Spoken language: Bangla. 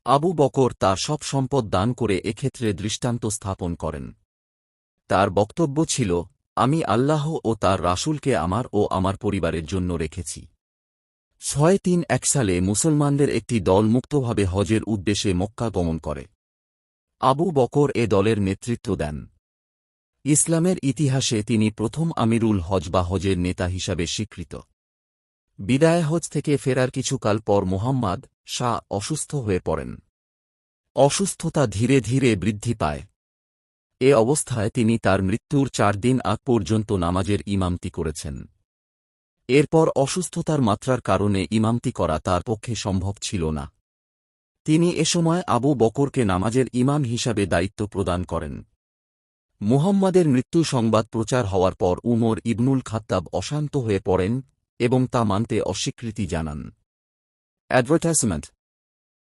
আবু বকর তার সব সম্পদ দান করে এক্ষেত্রে দৃষ্টান্ত স্থাপন করেন। তার বক্তব্য ছিল, আমি আল্লাহ ও তার রাসূলকে আমার ও আমার পরিবারের জন্য রেখেছি। 631 সালে মুসলমানদের একটি দল মুক্তভাবে হজের উদ্দেশ্যে মক্কা গমন করে। আবু বকর এ দলের নেতৃত্ব দেন। ইসলামের ইতিহাসে তিনি প্রথম আমিরুল হজ বা হজের নেতা হিসাবে স্বীকৃত। বিদায় হজ থেকে ফেরার কিছুকাল পর মুহাম্মদ শাহ অসুস্থ হয়ে পড়েন। অসুস্থতা ধীরে ধীরে বৃদ্ধি পায়। এ অবস্থায় তিনি তার মৃত্যুর 4 দিন আগ পর্যন্ত নামাজের ইমামতি করেছেন। এরপর অসুস্থতার মাত্রার কারণে ইমামতি করা তার পক্ষে সম্ভব ছিল না। তিনি এ সময় আবু বকরকে নামাজের ইমাম হিসাবে দায়িত্ব প্রদান করেন। মুহাম্মাদের মৃত্যু সংবাদ প্রচার হওয়ার পর উমর ইবনুল খাত্তাব অশান্ত হয়ে পড়েন এবং তা মানতে অস্বীকৃতি জানান। অ্যাডভার্টাইজমেন্ট